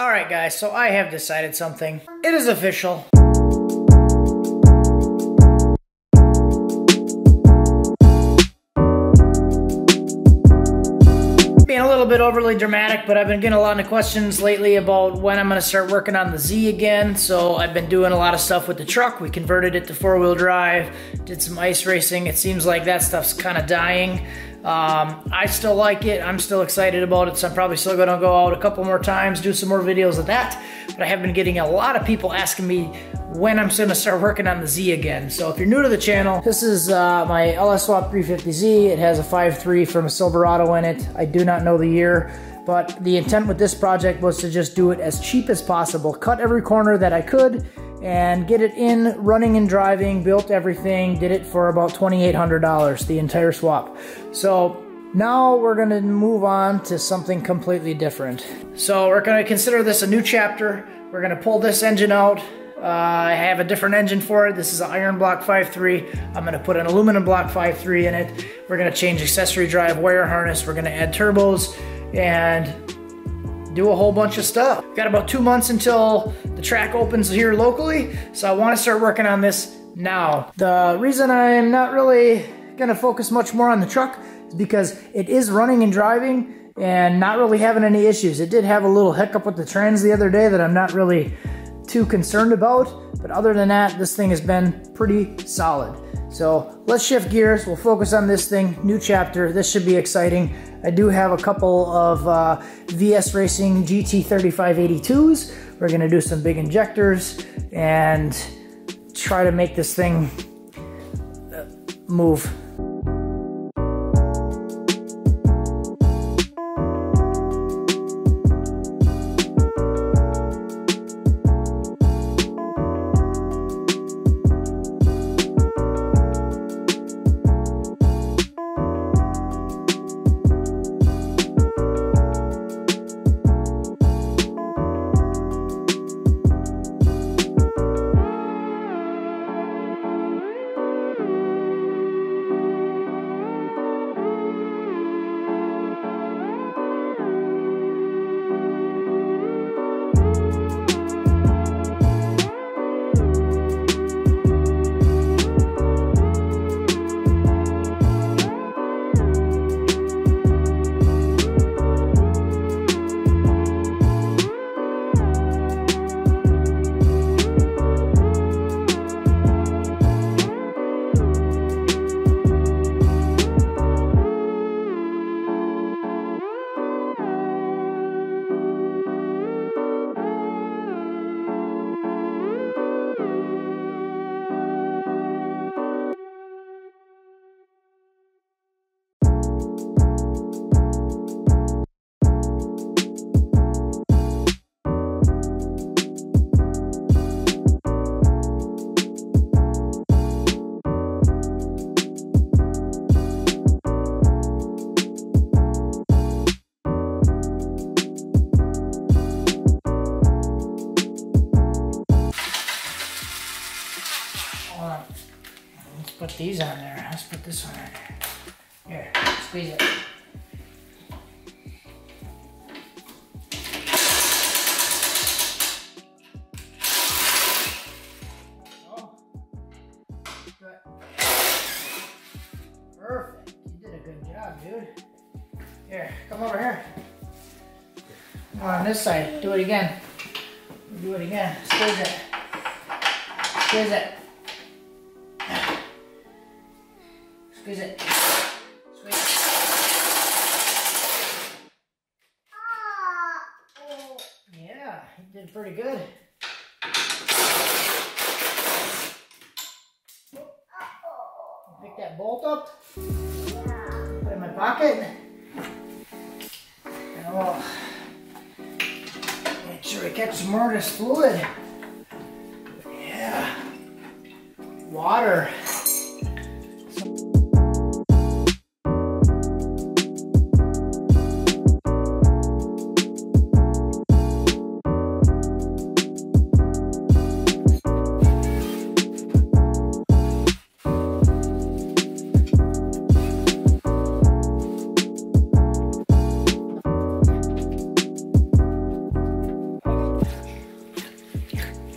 Alright guys, so I have decided something. It is official. Being a little bit overly dramatic, but I've been getting a lot of questions lately about when I'm going to start working on the Z again. So I've been doing a lot of stuff with the truck. We converted it to 4-wheel drive, did some ice racing. It seems like that stuff's kind of dying. I still like it. I'm still excited about it, so I'm probably still going to go out a couple more times, do some more videos of that. But I have been getting a lot of people asking me when I'm going to start working on the Z again. So if you're new to the channel, this is my LS Swap 350Z. It has a 5.3 from a Silverado in it. I do not know the year, but the intent with this project was to just do it as cheap as possible. Cut every corner that I could and get it in, running and driving, built everything, did it for about $2,800, the entire swap. So now we're gonna move on to something completely different. So we're gonna consider this a new chapter. We're gonna pull this engine out. I have a different engine for it. This is an iron block 5.3. I'm gonna put an aluminum block 5.3 in it. We're gonna change accessory drive wire harness. We're gonna add turbos and do a whole bunch of stuff. Got about 2 months until the track opens here locally, so I want to start working on this now. The reason I'm not really gonna focus much more on the truck is because it is running and driving and not really having any issues. It did have a little hiccup with the trans the other day that I'm not really too concerned about, but other than that, this thing has been pretty solid. So let's shift gears. We'll focus on this thing. New chapter. This should be exciting. I do have a couple of VS Racing GT 3582s. We're going to do some big injectors and try to make this thing move. Let's put these on there. Let's put this one on there. Here, squeeze it. Oh, good. Perfect. You did a good job, dude. Here, come over here. On this side, do it again. Do it again. Squeeze it. Squeeze it. Squeeze it. Squeeze it. Yeah, you did pretty good. Pick that bolt up. Put it in my pocket. And I'll make sure we catch some more of this fluid. Yeah. Water.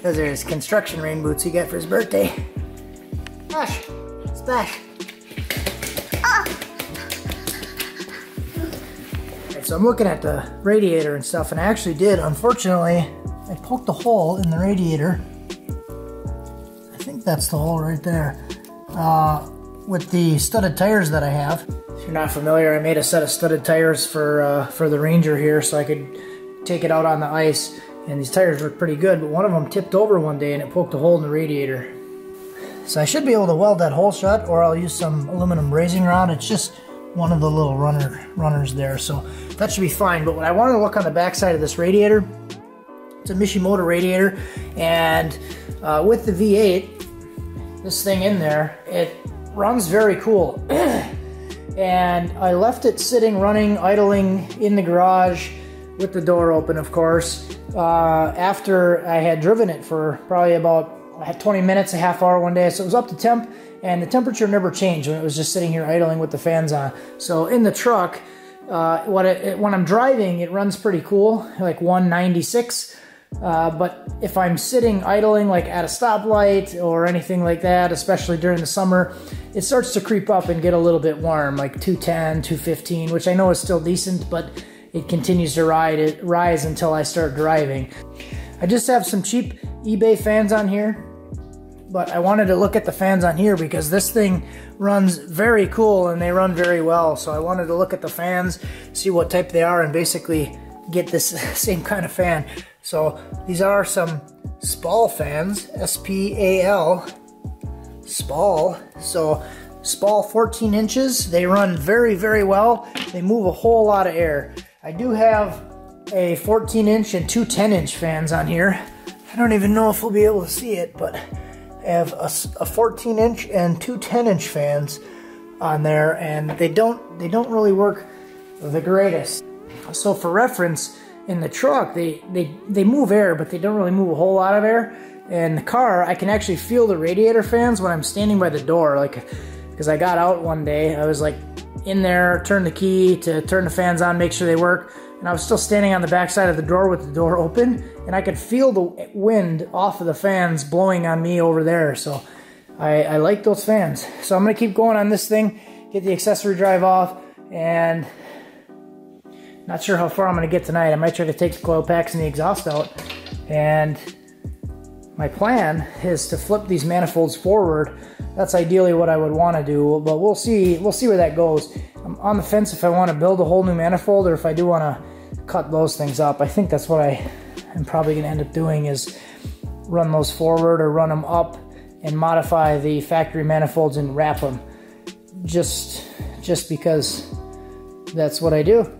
Those are his construction rain boots he got for his birthday. Splash! Splash! Right, so I'm looking at the radiator and stuff, and I actually did, unfortunately, I poked a hole in the radiator. I think that's the hole right there. With the studded tires that I have. If you're not familiar, I made a set of studded tires for the Ranger here so I could take it out on the ice. And these tires look pretty good, but one of them tipped over one day and it poked a hole in the radiator. So I should be able to weld that hole shut, or I'll use some aluminum raising rod. It's just one of the little runners there, so that should be fine. But when I wanted to look on the back side of this radiator, it's a Mishimoto radiator, and with the V8, this thing in there, it runs very cool. And I left it sitting, running, idling in the garage with the door open, of course, after I had driven it for probably about 20 minutes, a half hour one day. So it was up to temp, and the temperature never changed when it was just sitting here idling with the fans on. So in the truck, when I'm driving, it runs pretty cool, like 196. But if I'm sitting idling like at a stoplight or anything like that, especially during the summer, it starts to creep up and get a little bit warm, like 210, 215, which I know is still decent, but it continues to rise until I start driving. I just have some cheap eBay fans on here, but I wanted to look at the fans on here because this thing runs very cool and they run very well. So I wanted to look at the fans, see what type they are, and basically get this same kind of fan. So these are some Spal fans, S-P-A-L, Spal. So Spal 14 inches, they run very, very well. They move a whole lot of air. I do have a 14 inch and two 10 inch fans on here. I don't even know if we'll be able to see it, but I have a 14 inch and two 10 inch fans on there, and they don't really work the greatest. So for reference, in the truck, they move air, but they don't really move a whole lot of air. In the car, I can actually feel the radiator fans when I'm standing by the door, like, because I got out one day, I was like in there, turned the key to turn the fans on, make sure they work, and I was still standing on the back side of the door with the door open, and I could feel the wind off of the fans blowing on me over there. So I like those fans. So I'm gonna keep going on this thing, get the accessory drive off, and not sure how far I'm going to get tonight. I might try to take the coil packs and the exhaust out. And my plan is to flip these manifolds forward. That's ideally what I would want to do, but we'll see where that goes. I'm on the fence if I want to build a whole new manifold or if I do want to cut those things up. I think that's what I'm probably going to end up doing, is run those forward or run them up and modify the factory manifolds and wrap them. Just because that's what I do.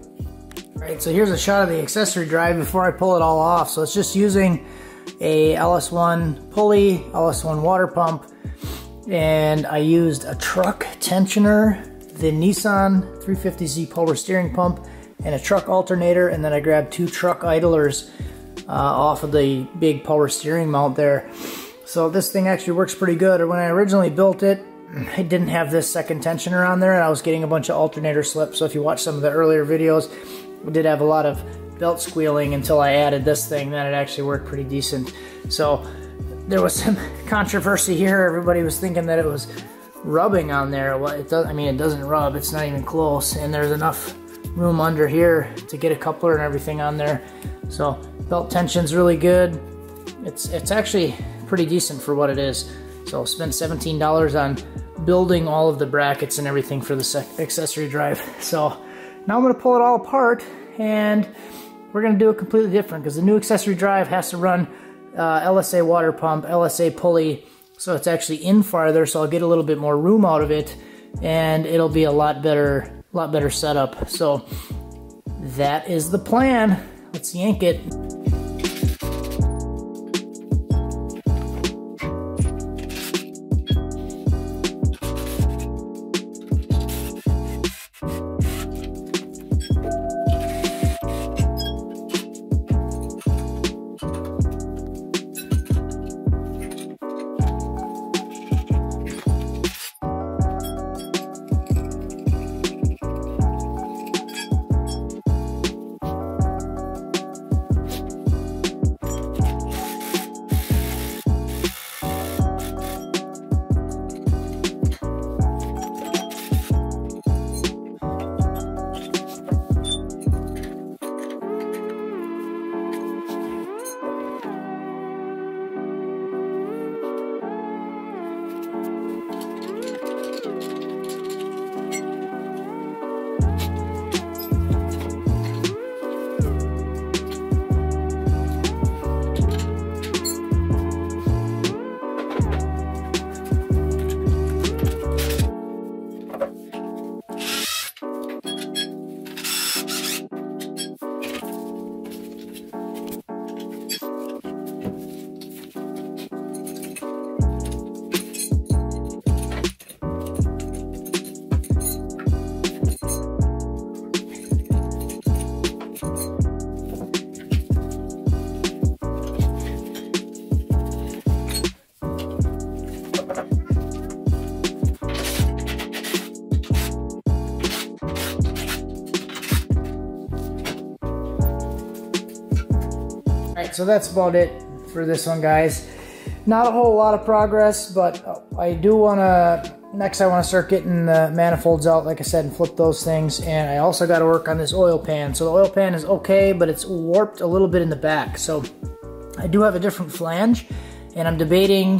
Right, so here's a shot of the accessory drive before I pull it all off. So it's just using a LS1 pulley, LS1 water pump, and I used a truck tensioner, the Nissan 350Z power steering pump, and a truck alternator, and then I grabbed two truck idlers off of the big power steering mount there. So this thing actually works pretty good. When I originally built it, I didn't have this second tensioner on there, and I was getting a bunch of alternator slips. So if you watch some of the earlier videos, we did have a lot of belt squealing until I added this thing. Then it actually worked pretty decent. So there was some controversy here. Everybody was thinking that it was rubbing on there. Well, it does. I mean, it doesn't rub. It's not even close. And there's enough room under here to get a coupler and everything on there. So belt tension's really good. It's actually pretty decent for what it is. So spent $17 on building all of the brackets and everything for the accessory drive. So now I'm going to pull it all apart, and we're going to do it completely different, because the new accessory drive has to run LSA water pump, LSA pulley, so it's actually in farther, so I'll get a little bit more room out of it, and it'll be a lot better setup. So that is the plan. Let's yank it. Alright, so that's about it for this one, guys. Not a whole lot of progress, but I do want to, next I want to start getting the manifolds out, like I said, and flip those things. And I also got to work on this oil pan. So the oil pan is okay, but it's warped a little bit in the back. So I do have a different flange, and I'm debating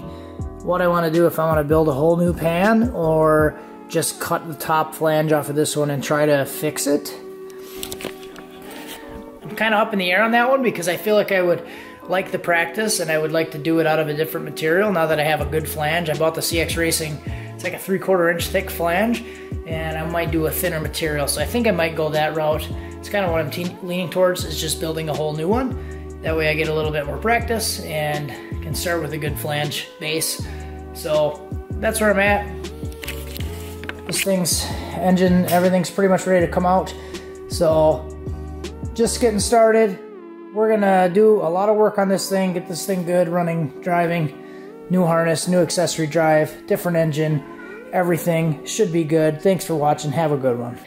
what I want to do, if I want to build a whole new pan or just cut the top flange off of this one and try to fix it. I'm kind of up in the air on that one because I feel like I would like the practice and I would like to do it out of a different material now that I have a good flange. I bought the CX Racing, it's like a 3/4 inch thick flange, and I might do a thinner material. So I think I might go that route. It's kind of what I'm leaning towards, is just building a whole new one. That way I get a little bit more practice and can start with a good flange base. So that's where I'm at. This thing's engine, everything's pretty much ready to come out. So just getting started. We're gonna do a lot of work on this thing, get this thing good, running, driving, new harness, new accessory drive, different engine, everything should be good. Thanks for watching, have a good one.